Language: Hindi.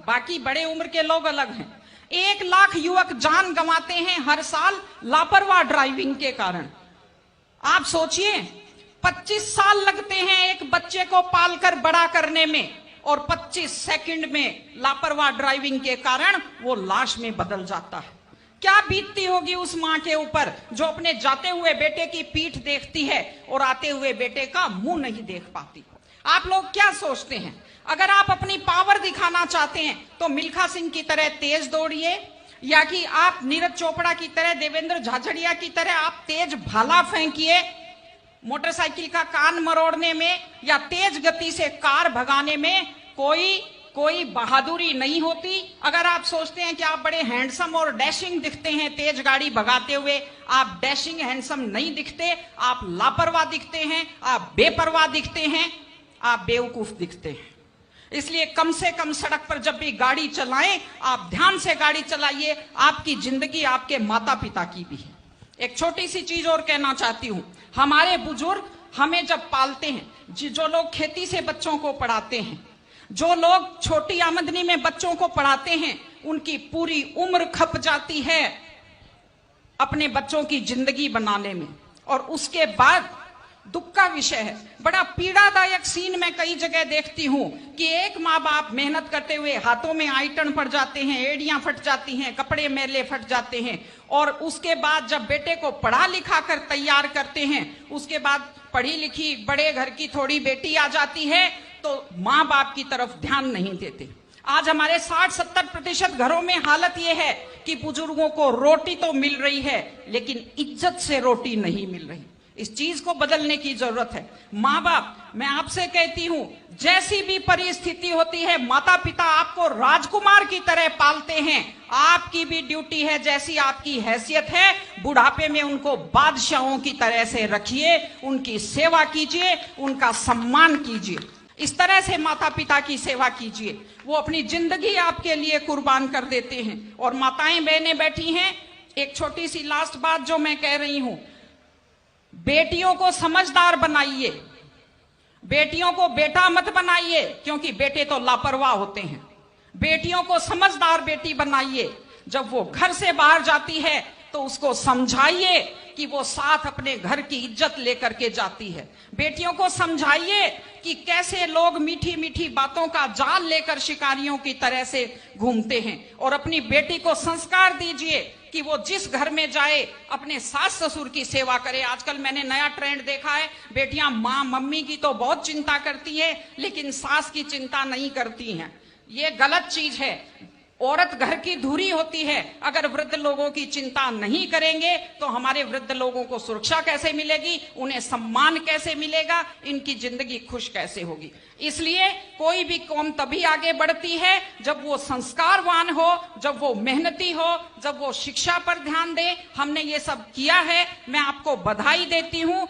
बाकी बड़े उम्र के लोग अलग हैं। 1 लाख युवक जान गंवाते हैं हर साल लापरवाह ड्राइविंग के कारण। आप सोचिए, 25 साल लगते हैं एक बच्चे को पालकर बड़ा करने में, और 25 सेकंड में लापरवाह ड्राइविंग के कारण वो लाश में बदल जाता है। क्या बीतती होगी उस मां के ऊपर जो अपने जाते हुए बेटे की पीठ देखती है और आते हुए बेटे का मुंह नहीं देख पाती। आप लोग क्या सोचते हैं, अगर आप अपनी पावर दिखाना चाहते हैं तो मिल्खा सिंह की तरह तेज दौड़िए, या कि आप नीरज चोपड़ा की तरह, देवेंद्र झाझड़िया की तरह आप तेज भाला फेंकिए मोटरसाइकिल का कान मरोड़ने में, या तेज गति से कार भगाने में कोई बहादुरी नहीं होती। अगर आप सोचते हैं कि आप बड़े हैंडसम और डैशिंग दिखते हैं तेज गाड़ी भगाते हुए, आप डैशिंग हैंडसम नहीं दिखते, आप लापरवाह दिखते हैं, आप बेपरवाह दिखते हैं, आप बेवकूफ दिखते हैं। इसलिए कम से कम सड़क पर जब भी गाड़ी चलाएं, आप ध्यान से गाड़ी चलाइए। आपकी जिंदगी आपके माता पिता की भी है। एक छोटी सी चीज और कहना चाहती हूं, हमारे बुजुर्ग हमें जब पालते हैं, जो लोग खेती से बच्चों को पढ़ाते हैं, जो लोग छोटी आमदनी में बच्चों को पढ़ाते हैं, उनकी पूरी उम्र खप जाती है अपने बच्चों की जिंदगी बनाने में। और उसके बाद दुख का विषय है, बड़ा पीड़ादायक सीन मैं कई जगह देखती हूं कि एक माँ बाप मेहनत करते हुए हाथों में आइटन पड़ जाते हैं, एड़ियां फट जाती हैं, कपड़े मेले फट जाते हैं, और उसके बाद जब बेटे को पढ़ा लिखा कर तैयार करते हैं, उसके बाद पढ़ी लिखी बड़े घर की थोड़ी बेटी आ जाती है तो माँ बाप की तरफ ध्यान नहीं देते। आज हमारे 60-70% घरों में हालत यह है कि बुजुर्गों को रोटी तो मिल रही है लेकिन इज्जत से रोटी नहीं मिल रही। इस चीज को बदलने की जरूरत है। माँ बाप, मैं आपसे कहती हूं, जैसी भी परिस्थिति होती है, माता पिता आपको राजकुमार की तरह पालते हैं। आपकी भी ड्यूटी है, जैसी आपकी हैसियत है, बुढ़ापे में उनको बादशाहों की तरह से रखिए, उनकी सेवा कीजिए, उनका सम्मान कीजिए। इस तरह से माता पिता की सेवा कीजिए। वो अपनी जिंदगी आपके लिए कुर्बान कर देते हैं। और माताएं बहनें बैठी हैं, एक छोटी सी लास्ट बात जो मैं कह रही हूं, बेटियों को समझदार बनाइए, बेटियों को बेटा मत बनाइए, क्योंकि बेटे तो लापरवाह होते हैं। बेटियों को समझदार बेटी बनाइए। जब वो घर से बाहर जाती है तो उसको समझाइए कि वो साथ अपने घर की इज्जत लेकर के जाती है। बेटियों को समझाइए कि कैसे लोग मीठी मीठी बातों का जाल लेकर शिकारियों की तरह से घूमते हैं। और अपनी बेटी को संस्कार दीजिए कि वो जिस घर में जाए अपने सास ससुर की सेवा करे। आजकल मैंने नया ट्रेंड देखा है, बेटियां माँ मम्मी की तो बहुत चिंता करती है लेकिन सास की चिंता नहीं करती हैं। ये गलत चीज है। औरत घर की धुरी होती है। अगर वृद्ध लोगों की चिंता नहीं करेंगे तो हमारे वृद्ध लोगों को सुरक्षा कैसे मिलेगी, उन्हें सम्मान कैसे मिलेगा, इनकी जिंदगी खुश कैसे होगी। इसलिए कोई भी कौम तभी आगे बढ़ती है जब वो संस्कारवान हो, जब वो मेहनती हो, जब वो शिक्षा पर ध्यान दे। हमने ये सब किया है, मैं आपको बधाई देती हूँ।